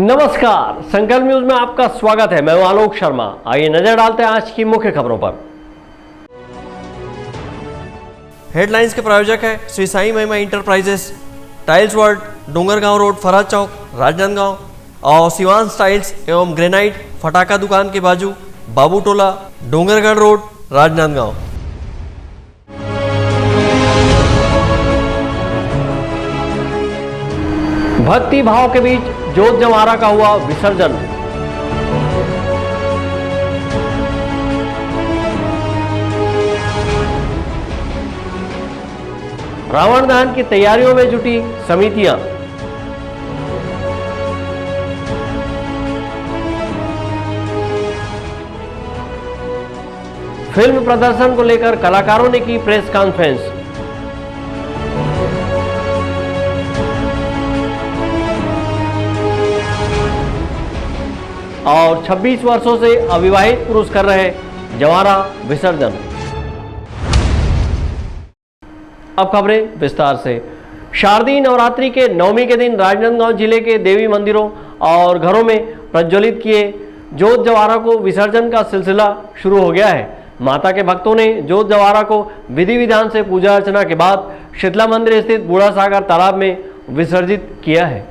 नमस्कार, संकल्प न्यूज में आपका स्वागत है। मैं हूं आलोक शर्मा। आइए नजर डालते हैं आज की मुख्य खबरों पर। हेडलाइंस के प्रायोजक है Shri Sai Mahima enterprises, tiles world, Dongargaon road, Faraz चौक, राजनांदगांव और सिवान टाइल्स एवं ग्रेनाइट फटाका दुकान के बाजू, बाबू टोला, डोंगरगढ़ रोड, राजनांदगांव। भक्ति भाव के बीच जोत जवारा का हुआ विसर्जन। रावण दहन की तैयारियों में जुटी समितियां। फिल्म प्रदर्शन को लेकर कलाकारों ने की प्रेस कॉन्फ्रेंस। और 26 वर्षों से अविवाहित पुरुष कर रहे जवारा विसर्जन। अब खबरें विस्तार से। शारदीय नवरात्रि के नवमी के दिन राजनांदगांव जिले के देवी मंदिरों और घरों में प्रज्वलित किए जोत जवारा को विसर्जन का सिलसिला शुरू हो गया है। माता के भक्तों ने जोत जवारा को विधि विधान से पूजा अर्चना के बाद शीतला मंदिर स्थित बूढ़ा सागर तालाब में विसर्जित किया है।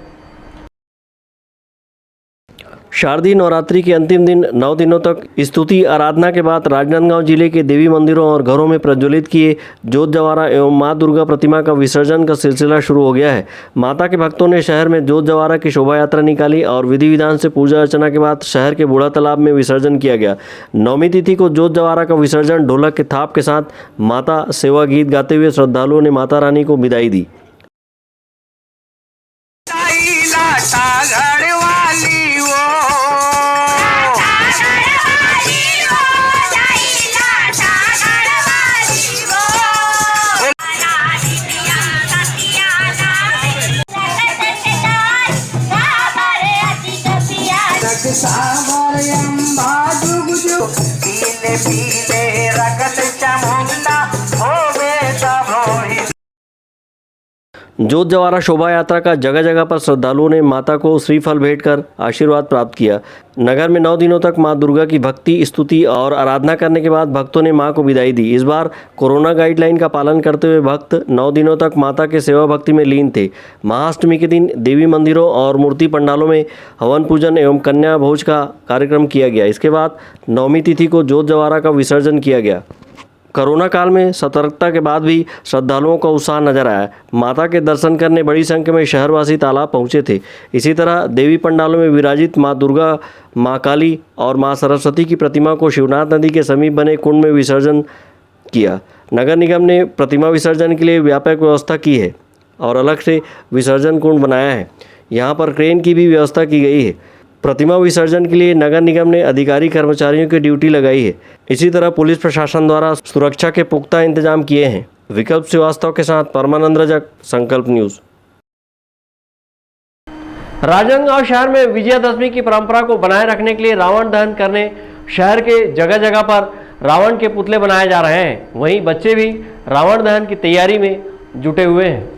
शारदीय नवरात्रि के अंतिम दिन 9 दिनों तक स्तुति आराधना के बाद राजनांदगांव जिले के देवी मंदिरों और घरों में प्रज्वलित किए जोत जवारा एवं मां दुर्गा प्रतिमा का विसर्जन का सिलसिला शुरू हो गया है। माता के भक्तों ने शहर में जोत जवारा की शोभा यात्रा निकाली और विधि विधान से पूजा अर्चना के बाद शहर के बूढ़ा तालाब में विसर्जन किया गया। नौमी तिथि को जोत जवारा का विसर्जन ढोलक के थाप के साथ माता सेवा गीत गाते हुए श्रद्धालुओं ने माता रानी को विदाई दी। जोत जवारा शोभा यात्रा का जगह जगह पर श्रद्धालुओं ने माता को श्रीफल भेंट कर आशीर्वाद प्राप्त किया। नगर में 9 दिनों तक मां दुर्गा की भक्ति स्तुति और आराधना करने के बाद भक्तों ने मां को विदाई दी। इस बार कोरोना गाइडलाइन का पालन करते हुए भक्त 9 दिनों तक माता के सेवा भक्ति में लीन थे। महाअष्टमी के दिन देवी मंदिरों और मूर्ति पंडालों में हवन पूजन एवं कन्या भोज का कार्यक्रम किया गया। इसके बाद नौमी तिथि को जोत जवारा का विसर्जन किया गया। कोरोना काल में सतर्कता के बाद भी श्रद्धालुओं का उत्साह नजर आया। माता के दर्शन करने बड़ी संख्या में शहरवासी तालाब पहुंचे थे। इसी तरह देवी पंडालों में विराजित मां दुर्गा, मां काली और मां सरस्वती की प्रतिमा को शिवनाथ नदी के समीप बने कुंड में विसर्जन किया। नगर निगम ने प्रतिमा विसर्जन के लिए व्यापक व्यवस्था की है और अलग से विसर्जन कुंड बनाया है। यहाँ पर क्रेन की भी व्यवस्था की गई है। प्रतिमा विसर्जन के लिए नगर निगम ने अधिकारी कर्मचारियों की ड्यूटी लगाई है। इसी तरह पुलिस प्रशासन द्वारा सुरक्षा के पुख्ता इंतजाम किए हैं। विकल्प श्रीवास्तव के साथ परमानंद रजक, संकल्प न्यूज। राजनांदगांव शहर में विजयादशमी की परंपरा को बनाए रखने के लिए रावण दहन करने शहर के जगह जगह पर रावण के पुतले बनाए जा रहे हैं। वहीं बच्चे भी रावण दहन की तैयारी में जुटे हुए हैं।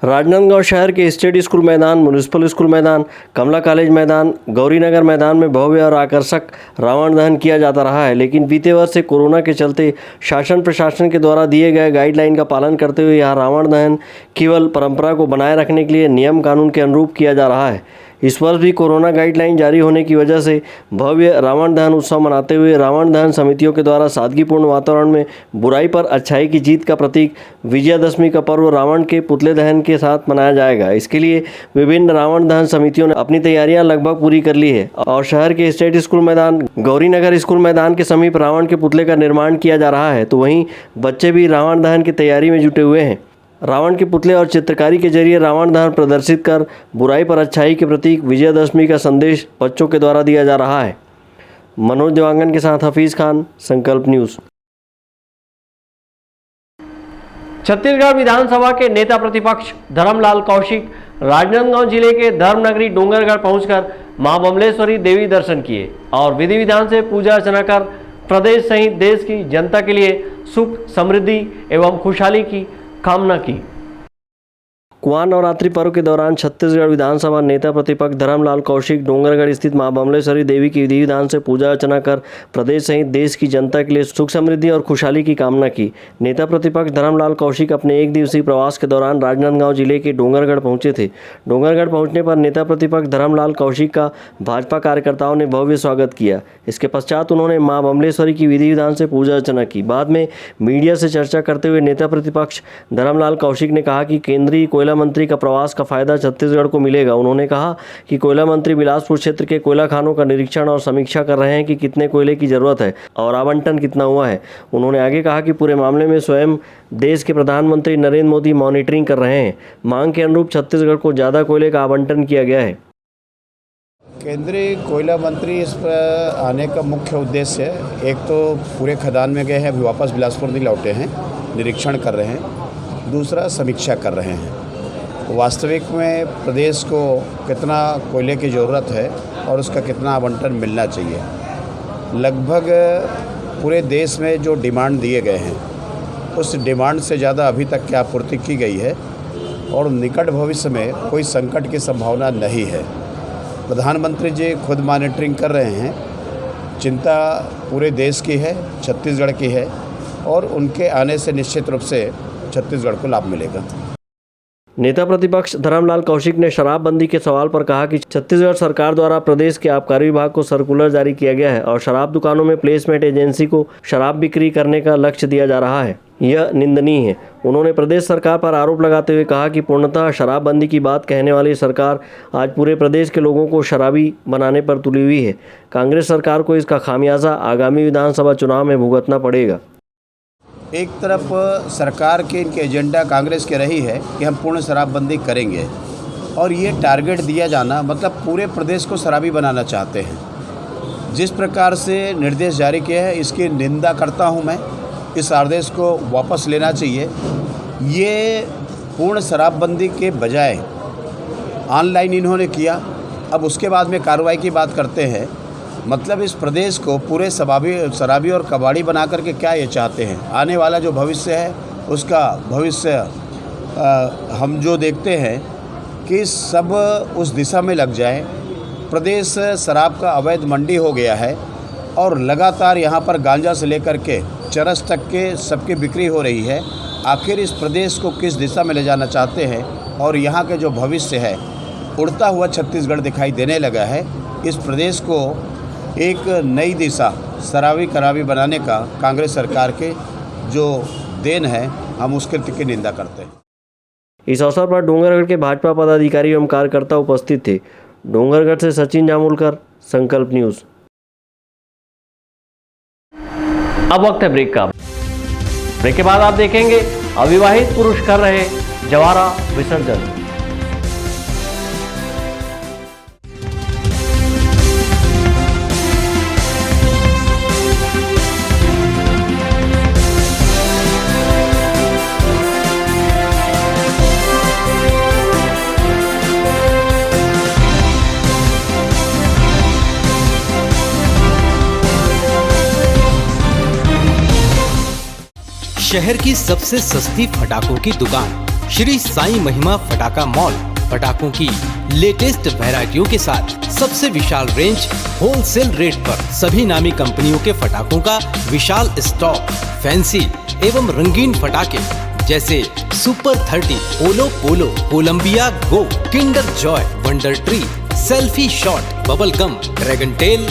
राजनांदगांव शहर के स्टेट स्कूल मैदान, म्यूनिसिपल स्कूल मैदान, कमला कॉलेज मैदान, गौरीनगर मैदान में भव्य और आकर्षक रावण दहन किया जाता रहा है। लेकिन बीते वर्ष से कोरोना के चलते शासन प्रशासन के द्वारा दिए गए गाइडलाइन का पालन करते हुए यह रावण दहन केवल परंपरा को बनाए रखने के लिए नियम कानून के अनुरूप किया जा रहा है। इस वर्ष भी कोरोना गाइडलाइन जारी होने की वजह से भव्य रावण दहन उत्सव मनाते हुए रावण दहन समितियों के द्वारा सादगीपूर्ण वातावरण में बुराई पर अच्छाई की जीत का प्रतीक विजयादशमी का पर्व रावण के पुतले दहन के साथ मनाया जाएगा। इसके लिए विभिन्न रावण दहन समितियों ने अपनी तैयारियां लगभग पूरी कर ली है और शहर के स्टेट स्कूल मैदान, गौरीनगर स्कूल मैदान के समीप रावण के पुतले का निर्माण किया जा रहा है। तो वहीं बच्चे भी रावण दहन की तैयारी में जुटे हुए हैं। रावण के पुतले और चित्रकारी के जरिए रावण दहन प्रदर्शित कर बुराई पर अच्छाई के प्रतीक विजयादशमी का संदेश बच्चों के द्वारा दिया जा रहा है। मनोज देवांगन के साथ हफीज खान, संकल्प न्यूज। छत्तीसगढ़ विधानसभा के नेता प्रतिपक्ष धर्मलाल कौशिक राजनांदगांव जिले के धर्मनगरी डोंगरगढ़ पहुंचकर मां बमलेश्वरी देवी दर्शन किए और विधि विधान से पूजा अर्चना कर प्रदेश सहित देश की जनता के लिए सुख, समृद्धि एवं खुशहाली की कामना की। कुआं नवरात्रि पर्व के दौरान छत्तीसगढ़ विधानसभा नेता प्रतिपक्ष धर्मलाल कौशिक डोंगरगढ़ स्थित मां बमलेश्वरी देवी की विधि विधान से पूजा अर्चना कर प्रदेश सहित देश की जनता के लिए सुख समृद्धि और खुशहाली की कामना की। नेता प्रतिपक्ष धर्मलाल कौशिक अपने 1 दिवसीय प्रवास के दौरान राजनांदगांव जिले के डोंगरगढ़ पहुंचे थे। डोंगरगढ़ पहुंचने पर नेता प्रतिपक्ष धर्मलाल कौशिक का भाजपा कार्यकर्ताओं ने भव्य स्वागत किया। इसके पश्चात उन्होंने मां बमलेश्वरी की विधि विधान से पूजा अर्चना की। बाद में मीडिया से चर्चा करते हुए नेता प्रतिपक्ष धर्मलाल कौशिक ने कहा कि केंद्रीय कोयला मंत्री का प्रवास का फायदा छत्तीसगढ़ को मिलेगा। उन्होंने कहा कि कोयला मंत्री बिलासपुर क्षेत्र के कोयला खानों का निरीक्षण और समीक्षा कर रहे हैं कि कितने कोयले की जरूरत है और आवंटन कितना हुआ है। उन्होंने आगे कहा कि पूरे मामले में स्वयं देश के प्रधानमंत्री नरेंद्र मोदी मॉनिटरिंग कर रहे हैं। मांग के अनुरूप छत्तीसगढ़ को ज़्यादा कोयले का आवंटन किया गया है। केंद्रीय कोयला मंत्री इस पर आने का मुख्य उद्देश्य एक तो पूरे खदान में गए हैं, अभी वापस बिलासपुर नहीं लौटे हैं, निरीक्षण कर रहे हैं। दूसरा समीक्षा कर रहे हैं वास्तविक में प्रदेश को कितना कोयले की ज़रूरत है और उसका कितना आवंटन मिलना चाहिए। लगभग पूरे देश में जो डिमांड दिए गए हैं उस डिमांड से ज़्यादा अभी तक की आपूर्ति की गई है और निकट भविष्य में कोई संकट की संभावना नहीं है। प्रधानमंत्री जी खुद मॉनिटरिंग कर रहे हैं। चिंता पूरे देश की है, छत्तीसगढ़ की है और उनके आने से निश्चित रूप से छत्तीसगढ़ को लाभ मिलेगा। नेता प्रतिपक्ष धर्मलाल कौशिक ने शराबबंदी के सवाल पर कहा कि छत्तीसगढ़ सरकार द्वारा प्रदेश के आबकारी विभाग को सर्कुलर जारी किया गया है और शराब दुकानों में प्लेसमेंट एजेंसी को शराब बिक्री करने का लक्ष्य दिया जा रहा है। यह निंदनीय है। उन्होंने प्रदेश सरकार पर आरोप लगाते हुए कहा कि पूर्णतः शराबबंदी की बात कहने वाली सरकार आज पूरे प्रदेश के लोगों को शराबी बनाने पर तुली हुई है। कांग्रेस सरकार को इसका खामियाजा आगामी विधानसभा चुनाव में भुगतना पड़ेगा। एक तरफ सरकार के इनके एजेंडा कांग्रेस के रही है कि हम पूर्ण शराबबंदी करेंगे और ये टारगेट दिया जाना मतलब पूरे प्रदेश को शराबी बनाना चाहते हैं। जिस प्रकार से निर्देश जारी किया है इसकी निंदा करता हूं मैं। इस आदेश को वापस लेना चाहिए। ये पूर्ण शराबबंदी के बजाय ऑनलाइन इन्होंने किया, अब उसके बाद में कार्रवाई की बात करते हैं। मतलब इस प्रदेश को पूरे शराबी और कबाड़ी बना करके क्या ये चाहते हैं। आने वाला जो भविष्य है उसका भविष्य हम जो देखते हैं कि सब उस दिशा में लग जाए। प्रदेश शराब का अवैध मंडी हो गया है और लगातार यहाँ पर गांजा से लेकर के चरस तक के सबकी बिक्री हो रही है। आखिर इस प्रदेश को किस दिशा में ले जाना चाहते हैं और यहाँ के जो भविष्य है उड़ता हुआ छत्तीसगढ़ दिखाई देने लगा है। इस प्रदेश को एक नई दिशा शराबी कराबी बनाने का कांग्रेस सरकार के जो देन है हम उस कृत्य की निंदा करते हैं। इस अवसर पर डोंगरगढ़ के भाजपा पदाधिकारी एवं कार्यकर्ता उपस्थित थे। डोंगरगढ़ से सचिन जामुलकर, संकल्प न्यूज। अब वक्त है ब्रेक का। ब्रेक के बाद आप देखेंगे अविवाहित पुरुष कर रहे जवारा विसर्जन। शहर की सबसे सस्ती पटाखों की दुकान श्री साईं महिमा पटाखा मॉल पटाखों की लेटेस्ट वैरायटियों के साथ सबसे विशाल रेंज होलसेल रेट पर सभी नामी कंपनियों के पटाखों का विशाल स्टॉक। फैंसी एवं रंगीन पटाखे जैसे सुपर 30, ओलो पोलो, Columbia go, Kinder Joy, wonder tree, selfie shot, bubble gum, dragon tail,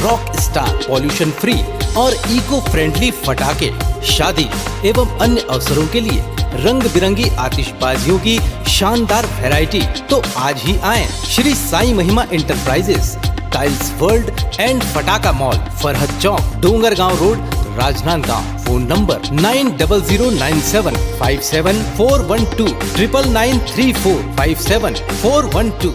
rock star, pollution free और इको फ्रेंडली पटाखे शादी एवं अन्य अवसरों के लिए रंग बिरंगी आतिशबाजियों की शानदार वैरायटी। तो आज ही आएं Shri Sai Mahima enterprises, tiles world and पटाखा मॉल, फरहद चौक, Dongargaon road, Rajnandgaon. Phone number 9007957412 9934574412।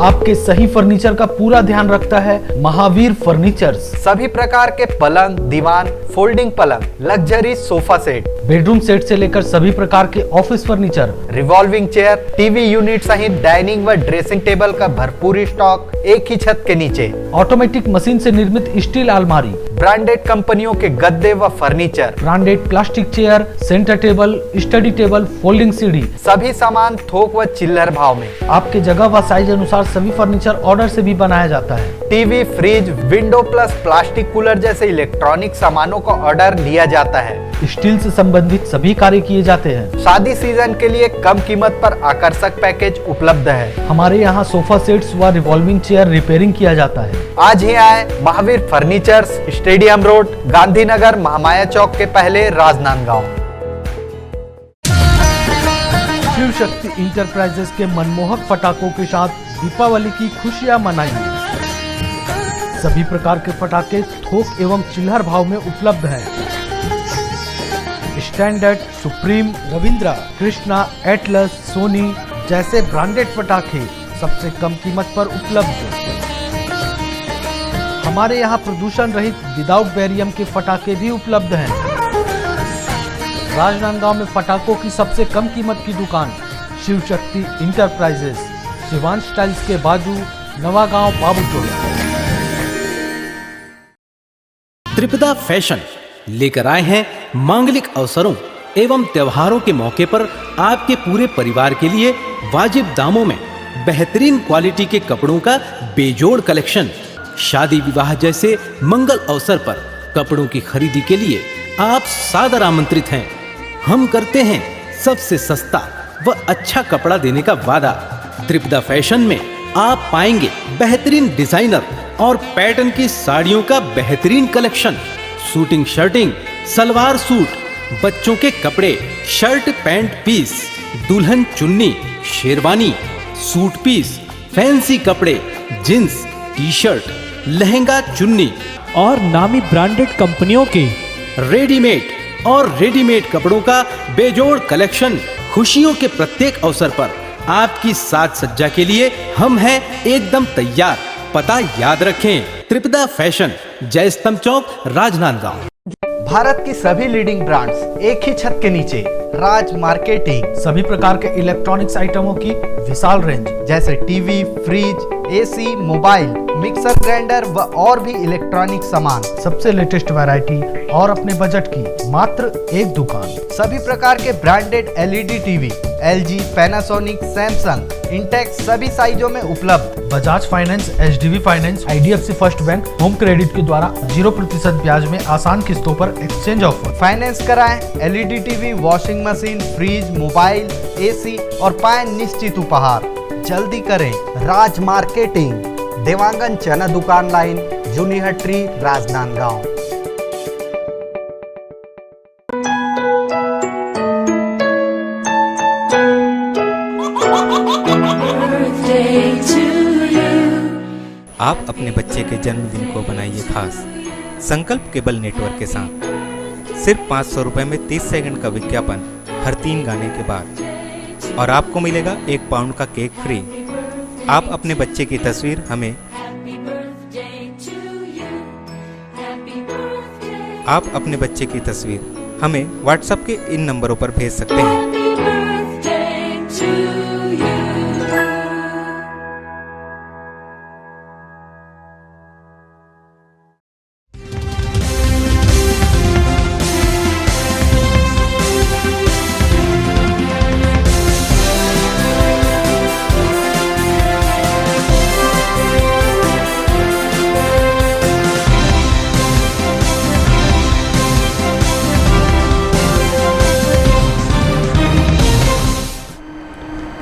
आपके सही फर्नीचर का पूरा ध्यान रखता है महावीर फर्नीचर्स। सभी प्रकार के पलंग, दीवान, फोल्डिंग पलंग, luxury sofa set, bedroom set से लेकर सभी प्रकार के office furniture, revolving chair, TV unit सहित डाइनिंग व ड्रेसिंग टेबल का भरपूर स्टॉक एक ही छत के नीचे। ऑटोमेटिक मशीन से निर्मित स्टील अलमारी, ब्रांडेड कंपनियों के गद्दे व furniture, branded plastic chair, centre table, study table, folding सीढ़ी, सभी सामान थोक व चिल्लर भाव में। आपके जगह व साइज अनुसार सभी फर्नीचर ऑर्डर से भी बनाया जाता है। TV, fridge, window plus plastic cooler जैसे इलेक्ट्रॉनिक सामानों का ऑर्डर लिया जाता है। स्टील से संबंधित सभी कार्य किए जाते हैं। शादी सीजन के लिए कम कीमत पर आकर्षक पैकेज उपलब्ध है। हमारे यहाँ सोफा सेट्स व रिवॉल्विंग चेयर रिपेयरिंग किया जाता है। आज ही आए Mahavir furnitures, stadium road, Gandhinagar, Mahamaya चौक के पहले, राजनांदगांव। शिव शक्ति इंटरप्राइजेस के मनमोहक पटाखों के साथ दीपावली की खुशियां मनाइए। सभी प्रकार के पटाखे थोक एवं चिल्लर भाव में उपलब्ध हैं। Standard, supreme, Ravindra, Krishna, Atlas, Sony जैसे ब्रांडेड पटाखे सबसे कम कीमत पर उपलब्ध। हमारे यहाँ प्रदूषण रहित विदाउट बैरियम के पटाखे भी उपलब्ध हैं। राजनांदगांव में पटाखों की सबसे कम कीमत की दुकान शिव शक्ति इंटरप्राइजेस, शिवांश टाइल्स के बाजू, नवागांव, बाबू टोला। त्रिपदा फैशन लेकर आए हैं मांगलिक अवसरों एवं त्योहारों के मौके पर आपके पूरे परिवार के लिए वाजिब दामों में बेहतरीन क्वालिटी के कपड़ों का बेजोड़ कलेक्शन। शादी विवाह जैसे मंगल अवसर पर कपड़ों की खरीदी के लिए आप सादर आमंत्रित हैं। हम करते हैं सबसे सस्ता व अच्छा कपड़ा देने का वादा। त्रिपदा फैशन में आप पाएंगे बेहतरीन डिजाइनर और पैटर्न की साड़ियों का बेहतरीन collection, suiting shirting, salwar suit, बच्चों के कपड़े, शर्ट पैंट पीस, दुल्हन चुन्नी, शेरवानी, सूट पीस, फैंसी कपड़े, जींस, टी शर्ट, लहंगा चुन्नी और नामी ब्रांडेड कंपनियों के रेडीमेड और रेडीमेड कपड़ों का बेजोड़ कलेक्शन। खुशियों के प्रत्येक अवसर पर आपकी साज सज्जा के लिए हम हैं एकदम तैयार। पता याद रखें, त्रिपदा फैशन, जय स्तंभ चौक, राजनांदगांव। भारत की सभी लीडिंग ब्रांड्स एक ही छत के नीचे, राज मार्केटिंग। सभी प्रकार के इलेक्ट्रॉनिक्स आइटमों की विशाल रेंज जैसे TV, fridge, AC, mobile, mixer grinder व और भी इलेक्ट्रॉनिक सामान। सबसे लेटेस्ट वैरायटी और अपने बजट की मात्र एक दुकान। सभी प्रकार के branded LED TV LG, Panasonic, Samsung, Intex सभी साइजों में उपलब्ध। Bajaj finance, HDB finance, IDFC first bank, home credit के द्वारा 0% ब्याज में आसान किस्तों पर एक्सचेंज ऑफर। फाइनेंस कराएं LED TV, washing machine, fridge, mobile, AC और पाएं निश्चित उपहार। जल्दी करें। राज मार्केटिंग, देवांगन चना दुकान लाइन, जूनीहट्री, राजनांदगांव। आप अपने बच्चे के जन्मदिन को बनाइए खास संकल्प केबल नेटवर्क के साथ। सिर्फ 500 रुपये में 30 सेकंड का विज्ञापन हर 3 गाने के बाद, और आपको मिलेगा 1 पाउंड का केक फ्री। आप अपने बच्चे की तस्वीर हमें व्हाट्सएप के इन नंबरों पर भेज सकते हैं।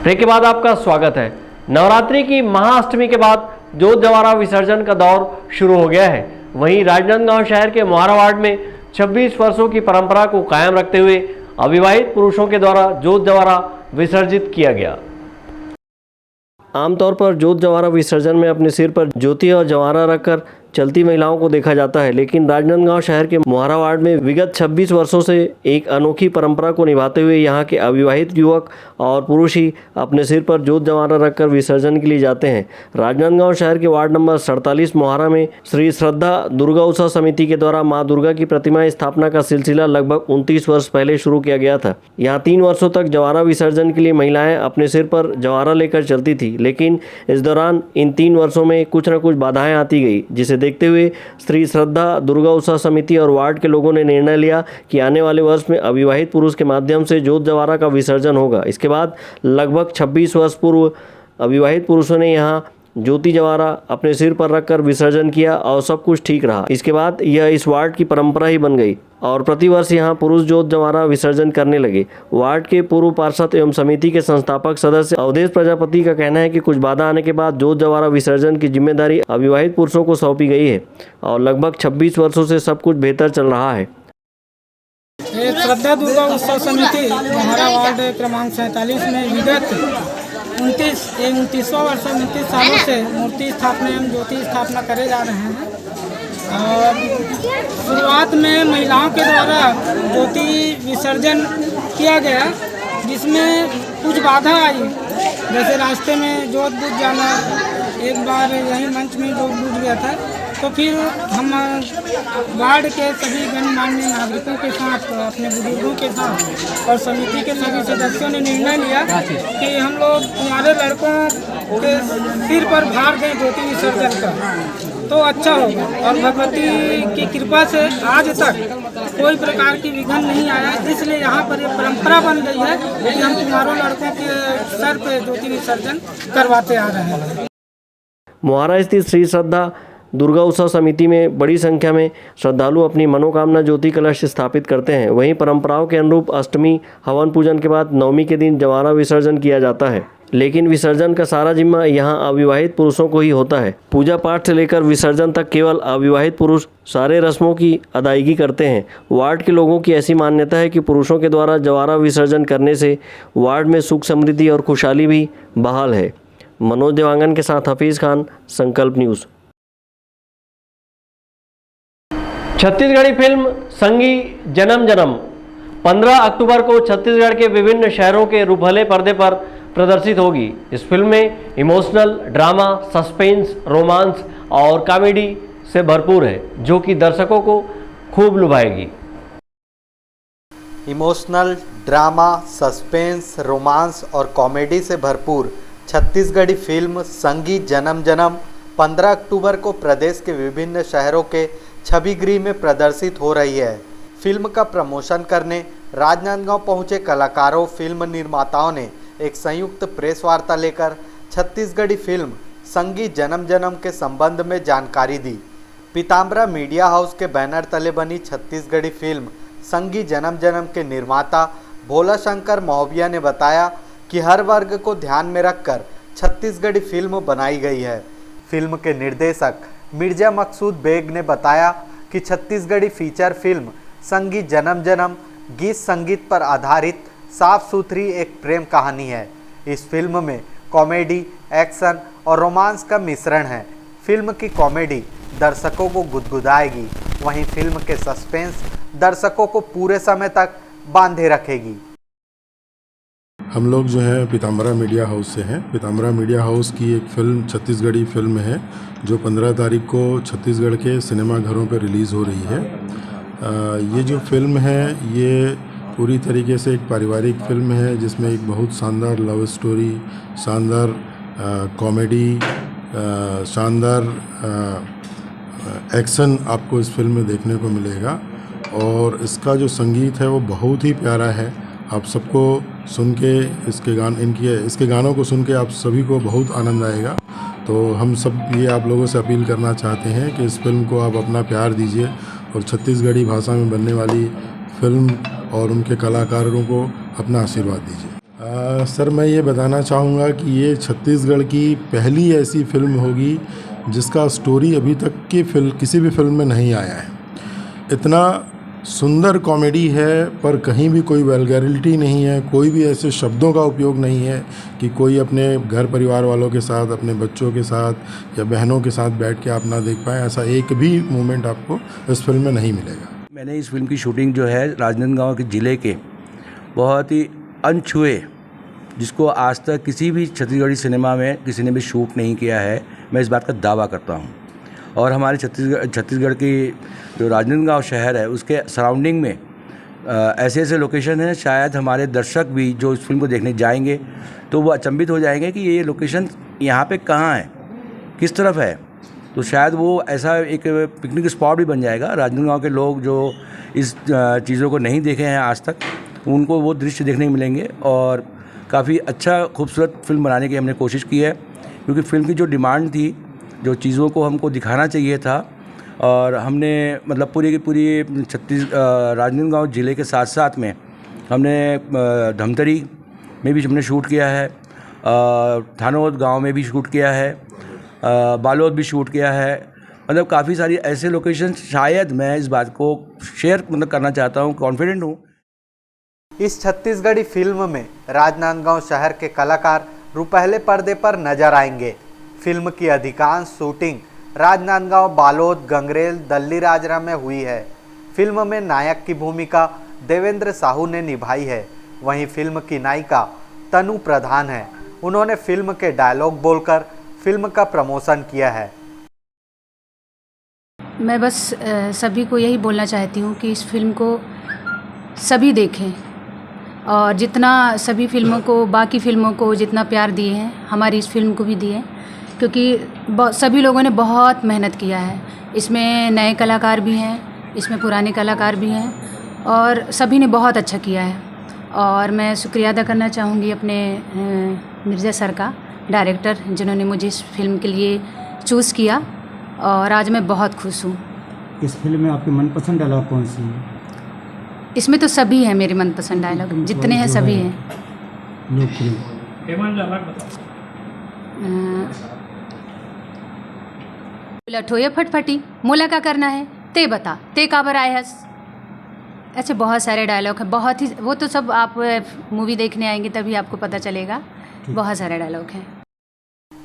ब्रेक के बाद आपका स्वागत है। नवरात्रि की महाअष्टमी के बाद जोत जवारा विसर्जन का दौर शुरू हो गया है। वहीं राजनांदगांव शहर के मोहारा वार्ड में 26 वर्षों की परंपरा को कायम रखते हुए अविवाहित पुरुषों के द्वारा जोत जवारा विसर्जित किया गया। आमतौर पर जोत जवारा विसर्जन में अपने सिर पर ज्योति और जवारा रखकर चलती महिलाओं को देखा जाता है, लेकिन राजनांदगांव शहर के मोहारा वार्ड में विगत 26 वर्षों से एक अनोखी परंपरा को निभाते हुए यहां के अविवाहित युवक और पुरुष ही अपने सिर पर जोत जवारा रखकर विसर्जन के लिए जाते हैं। राजनांदगांव शहर के वार्ड नंबर 47 मोहारा में श्री श्रद्धा दुर्गा उत्सव समिति के द्वारा मां दुर्गा की प्रतिमा स्थापना का सिलसिला लगभग 29 वर्ष पहले शुरू किया गया था। यहाँ 3 वर्षों तक जवारा विसर्जन के लिए महिलाएं अपने सिर पर जवारा लेकर चलती थी, लेकिन इस दौरान इन 3 वर्षों में कुछ न कुछ बाधाएं आती गई, जिसे देखते हुए श्री श्रद्धा दुर्गा उत्सव समिति और वार्ड के लोगों ने निर्णय लिया कि आने वाले वर्ष में अविवाहित पुरुष के माध्यम से जोत जवारा का विसर्जन होगा। इसके बाद लगभग 26 वर्ष पूर्व अविवाहित पुरुषों ने यहाँ ज्योति जवारा अपने सिर पर रखकर विसर्जन किया और सब कुछ ठीक रहा। इसके बाद यह इस वार्ड की परंपरा ही बन गई और प्रतिवर्ष यहाँ पुरुष जोत जवारा विसर्जन करने लगे। वार्ड के पूर्व पार्षद एवं समिति के संस्थापक सदस्य अवधेश प्रजापति का कहना है कि कुछ बाधा आने के बाद जोत जवारा विसर्जन की जिम्मेदारी अविवाहित पुरुषों को सौंपी गई है और लगभग 26 वर्षों से सब कुछ बेहतर चल रहा है। श्रद्धा दुर्गा उत्सव समिति हमारा वार्ड क्रमांक 47 में विगत 29वां वर्ष 29 सालों से मूर्ति स्थापना एवं ज्योति स्थापना करे जा रहे हैं। और शुरुआत में महिलाओं के द्वारा ज्योति विसर्जन किया गया, जिसमें कुछ बाधा आई, जैसे रास्ते में जोत बुझ जाना। एक बार यही मंच में जोत बुझ गया था, तो फिर हम वार्ड के सभी गणमान्य नागरिकों के साथ, अपने बुजुर्गों के साथ और समिति के सभी सदस्यों ने निर्णय लिया कि हम लोग हमारे लड़कों के सिर पर भार दें ज्योति विसर्जन का, तो अच्छा होगा। और भगवती की कृपा से आज तक कोई प्रकार की विघ्न नहीं आया, इसलिए यहाँ पर एक परंपरा बन गई है कि हम तुम्हारों लड़कों के सर पे ज्योति विसर्जन करवाते आ रहे हैं। मोहारा स्थित श्री श्रद्धा दुर्गा उत्सव समिति में बड़ी संख्या में श्रद्धालु अपनी मनोकामना ज्योति कलश स्थापित करते हैं। वहीं परंपराओं के अनुरूप अष्टमी हवन पूजन के बाद नवमी के दिन जवारा विसर्जन किया जाता है, लेकिन विसर्जन का सारा जिम्मा यहाँ अविवाहित पुरुषों को ही होता है। पूजा पाठ से लेकर विसर्जन तक केवल अविवाहित पुरुष सारे रस्मों की अदायगी करते हैं। वार्ड के लोगों की ऐसी मान्यता है कि पुरुषों के द्वारा जवारा विसर्जन करने से वार्ड में सुख समृद्धि और खुशहाली भी बहाल है। मनोज देवांगन के साथ हफीज़ खान, संकल्प न्यूज़। छत्तीसगढ़ी फिल्म संगी जन्म जन्म 15 अक्टूबर को छत्तीसगढ़ के विभिन्न शहरों के रूपहले पर्दे पर प्रदर्शित होगी। इस फिल्म में इमोशनल, ड्रामा, सस्पेंस, रोमांस और कॉमेडी से भरपूर है, जो कि दर्शकों को खूब लुभाएगी। इमोशनल, ड्रामा, सस्पेंस, रोमांस और कॉमेडी से भरपूर छत्तीसगढ़ी फिल्म संगी जन्म जन्म 15 अक्टूबर को प्रदेश के विभिन्न शहरों के छविगृह में प्रदर्शित हो रही है। फिल्म का प्रमोशन करने राजनांदगांव पहुंचे कलाकारों, फिल्म निर्माताओं ने एक संयुक्त प्रेस वार्ता लेकर छत्तीसगढ़ी फिल्म संगी जन्म जन्म के संबंध में जानकारी दी। पीताम्बरा मीडिया हाउस के बैनर तले बनी छत्तीसगढ़ी फिल्म संगी जन्म जन्म के निर्माता भोला शंकर महोबिया ने बताया कि हर वर्ग को ध्यान में रखकर छत्तीसगढ़ी फिल्म बनाई गई है। फिल्म के निर्देशक मिर्जा मकसूद बेग ने बताया कि छत्तीसगढ़ी फीचर फिल्म संगी जन्म जन्म गीत संगीत पर आधारित साफ सुथरी एक प्रेम कहानी है। इस फिल्म में कॉमेडी, एक्शन और रोमांस का मिश्रण है। फिल्म की कॉमेडी दर्शकों को गुदगुदाएगी, वहीं फिल्म के सस्पेंस दर्शकों को पूरे समय तक बांधे रखेगी। हम लोग जो है पीताम्बरा मीडिया हाउस से हैं। पीताम्बरा मीडिया हाउस की एक फ़िल्म छत्तीसगढ़ी फिल्म है जो 15 तारीख को छत्तीसगढ़ के सिनेमा घरों पर रिलीज़ हो रही है। ये जो फिल्म है ये पूरी तरीके से एक पारिवारिक फिल्म है, जिसमें एक बहुत शानदार लव स्टोरी, शानदार कॉमेडी, शानदार एक्शन आपको इस फिल्म में देखने को मिलेगा। और इसका जो संगीत है वो बहुत ही प्यारा है। आप सबको सुन के इसके गानों को सुन के आप सभी को बहुत आनंद आएगा। तो हम सब ये आप लोगों से अपील करना चाहते हैं कि इस फिल्म को आप अपना प्यार दीजिए और छत्तीसगढ़ी भाषा में बनने वाली फिल्म और उनके कलाकारों को अपना आशीर्वाद दीजिए। सर, मैं ये बताना चाहूँगा कि ये छत्तीसगढ़ की पहली ऐसी फिल्म होगी जिसका स्टोरी अभी तक की किसी भी फिल्म में नहीं आया है। इतना सुंदर कॉमेडी है, पर कहीं भी कोई वल्गैरिटी नहीं है, कोई भी ऐसे शब्दों का उपयोग नहीं है कि कोई अपने घर परिवार वालों के साथ, अपने बच्चों के साथ या बहनों के साथ बैठ के आप ना देख पाएँ। ऐसा एक भी मोमेंट आपको इस फिल्म में नहीं मिलेगा। मैंने इस फिल्म की शूटिंग जो है राजनांदगांव के ज़िले के बहुत ही अनछुए, जिसको आज तक किसी भी छत्तीसगढ़ी सिनेमा में किसी ने भी शूट नहीं किया है, मैं इस बात का दावा करता हूँ। और हमारे छत्तीसगढ़ की जो राजनांदगांव शहर है उसके सराउंडिंग में ऐसे ऐसे लोकेशन हैं, शायद हमारे दर्शक भी जो इस फिल्म को देखने जाएंगे तो वो अचंभित हो जाएंगे कि ये लोकेशन यहाँ पे कहाँ है, किस तरफ है। तो शायद वो ऐसा एक पिकनिक स्पॉट भी बन जाएगा। राजनांदगांव के लोग जो इस चीज़ों को नहीं देखे हैं आज तक, उनको वो दृश्य देखने को मिलेंगे और काफ़ी अच्छा खूबसूरत फिल्म बनाने की हमने कोशिश की है, क्योंकि फिल्म की जो डिमांड थी, जो चीज़ों को हमको दिखाना चाहिए था, और हमने मतलब पूरी की पूरी राजनांदगांव ज़िले के साथ साथ में हमने धमतरी में भी हमने शूट किया है, थानोद गांव में भी शूट किया है, बालोद भी शूट किया है। मतलब काफ़ी सारी ऐसे लोकेशन, शायद मैं इस बात को शेयर मतलब करना चाहता हूँ, कॉन्फिडेंट हूँ। इस छत्तीसगढ़ी फिल्म में राजनांदगांव शहर के कलाकार रुपहले पर्दे पर नजर आएंगे। फिल्म की अधिकांश शूटिंग राजनांदगांव, बालोद, गंगरेल, दल्लीराजरा में हुई है। फिल्म में नायक की भूमिका देवेंद्र साहू ने निभाई है। वहीं फिल्म की नायिका तनु प्रधान है। उन्होंने फिल्म के डायलॉग बोलकर फिल्म का प्रमोशन किया है। मैं बस सभी को यही बोलना चाहती हूँ कि इस फिल्म को सभी देखें, और जितना सभी फिल्मों को, बाकी फिल्मों को जितना प्यार दिए हैं, हमारी इस फिल्म को भी दिए, क्योंकि सभी लोगों ने बहुत मेहनत किया है। इसमें नए कलाकार भी हैं, इसमें पुराने कलाकार भी हैं, और सभी ने बहुत अच्छा किया है। और मैं शुक्रिया अदा करना चाहूँगी अपने मिर्ज़ा सर का, डायरेक्टर, जिन्होंने मुझे इस फिल्म के लिए चूज़ किया, और आज मैं बहुत खुश हूँ। इस फिल्म में आपकी मनपसंद डायलॉग कौन सी है? इसमें तो सभी हैं मेरे मनपसंद डायलॉग, जितने हैं सभी हैं। उलट हो या फटफटी, मोला का करना है, ते बता, ते काबर आए हस। ऐसे बहुत सारे डायलॉग हैं, बहुत ही, वो तो सब आप मूवी देखने आएंगे तभी आपको पता चलेगा। बहुत सारे डायलॉग हैं।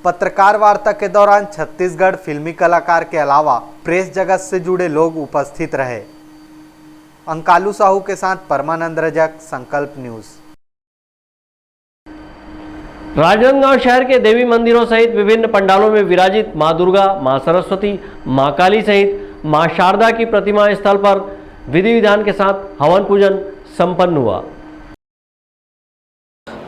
पत्रकार वार्ता के दौरान छत्तीसगढ़ फिल्मी कलाकार के अलावा प्रेस जगत से जुड़े लोग उपस्थित रहे। अंकालू साहू के साथ परमानंद रजक, संकल्प न्यूज। राजनांदगांव शहर के देवी मंदिरों सहित विभिन्न पंडालों में विराजित मां दुर्गा, मां सरस्वती, मां काली सहित मां शारदा की प्रतिमा स्थल पर विधि विधान के साथ हवन पूजन संपन्न हुआ।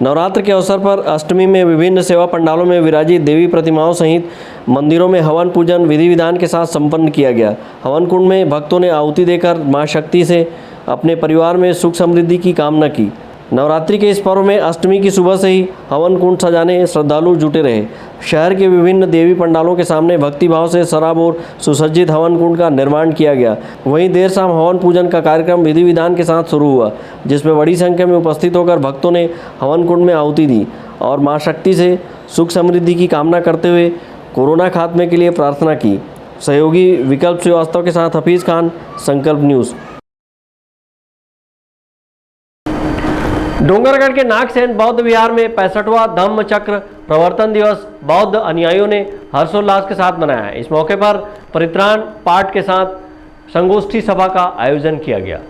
नवरात्र के अवसर पर अष्टमी में विभिन्न सेवा पंडालों में विराजित देवी प्रतिमाओं सहित मंदिरों में हवन पूजन विधि विधान के साथ संपन्न किया गया। हवन कुंड में भक्तों ने आहुति देकर मां शक्ति से अपने परिवार में सुख समृद्धि की कामना की। नवरात्रि के इस पर्व में अष्टमी की सुबह से ही हवन कुंड सजाने श्रद्धालु जुटे रहे। शहर के विभिन्न देवी पंडालों के सामने भक्तिभाव से सराबोर सुसज्जित हवन कुंड का निर्माण किया गया। वहीं देर शाम हवन पूजन का कार्यक्रम विधि विधान के साथ शुरू हुआ, जिसमें बड़ी संख्या में उपस्थित होकर भक्तों ने हवन कुंड में आहुति दी और मां शक्ति से सुख समृद्धि की कामना करते हुए कोरोना खात्मे के लिए प्रार्थना की। सहयोगी विकल्प श्रीवास्तव के साथ हफीज़ खान, संकल्प न्यूज़। डोंगरगढ़ के नागसेन बौद्ध विहार में 65वां धम्म चक्र प्रवर्तन दिवस बौद्ध अनुयायियों ने हर्षोल्लास के साथ मनाया है। इस मौके पर परित्राण पाठ के साथ संगोष्ठी सभा का आयोजन किया गया।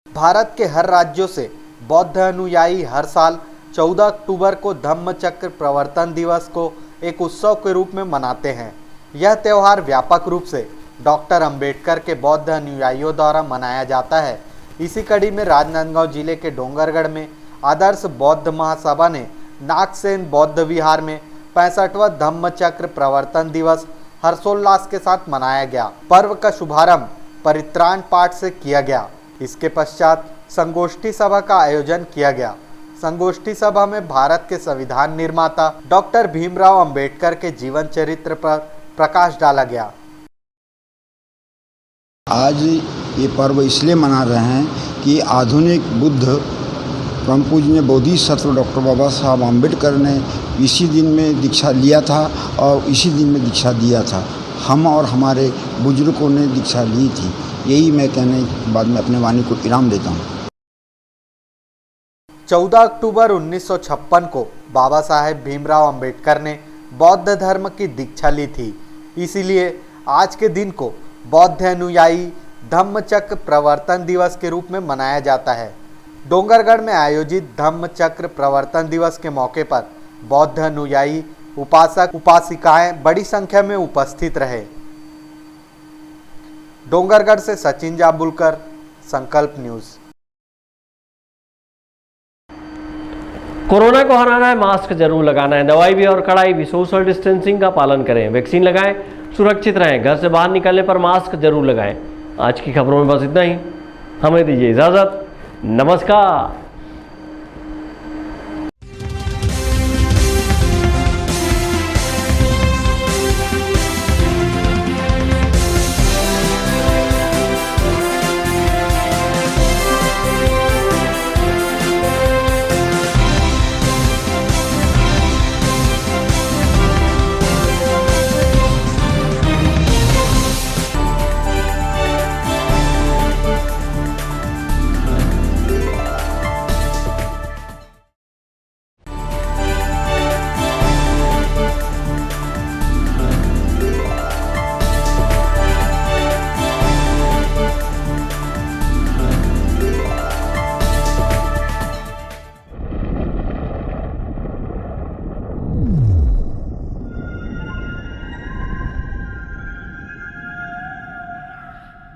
भारत के हर राज्यों से बौद्ध अनुयायी हर साल 14 अक्टूबर को धम्म चक्र प्रवर्तन दिवस को एक उत्सव के रूप में मनाते हैं। यह त्यौहार व्यापक रूप से डॉक्टर अंबेडकर के बौद्ध अनुयायियों द्वारा मनाया जाता है। इसी कड़ी में राजनांदगांव जिले के डोंगरगढ़ में आदर्श बौद्ध महासभा ने नागसेन बौद्ध विहार में 65वां धम्म चक्र प्रवर्तन दिवस हर्षोल्लास के साथ मनाया गया। पर्व का शुभारंभ परित्राण पाठ से किया गया। इसके पश्चात संगोष्ठी सभा का आयोजन किया गया। संगोष्ठी सभा में भारत के संविधान निर्माता डॉक्टर भीमराव अंबेडकर के जीवन चरित्र पर प्रकाश डाला गया। आज ये पर्व इसलिए मना रहे हैं कि आधुनिक बुद्ध परम पूज्य बोधिसत्व डॉक्टर बाबा साहब अम्बेडकर ने इसी दिन में दीक्षा लिया था और इसी दिन में दीक्षा दिया था। हम और हमारे बुजुर्गों ने दीक्षा ली थी। यही मैं कहने के बाद में अपने वाणी को इनाम देता हूँ। 14 अक्टूबर 1956 को बाबा साहेब भीमराव अंबेडकर ने बौद्ध धर्म की दीक्षा ली थी। इसीलिए आज के दिन को बौद्ध अनुयायी धम्म चक्र प्रवर्तन दिवस के रूप में मनाया जाता है। डोंगरगढ़ में आयोजित धम्म चक्र प्रवर्तन दिवस के मौके पर बौद्ध अनुयायी, उपासक, उपासिकाएं बड़ी संख्या में उपस्थित रहे। डोंगरगढ़ से सचिन जाबुलकर, संकल्प न्यूज। कोरोना को हराना है, मास्क जरूर लगाना है, दवाई भी और कड़ाई भी, सोशल डिस्टेंसिंग का पालन करें, वैक्सीन लगाएं, सुरक्षित रहें, घर से बाहर निकलने पर मास्क जरूर लगाएं। आज की खबरों में बस इतना ही, हमें दीजिए इजाज़त, नमस्कार।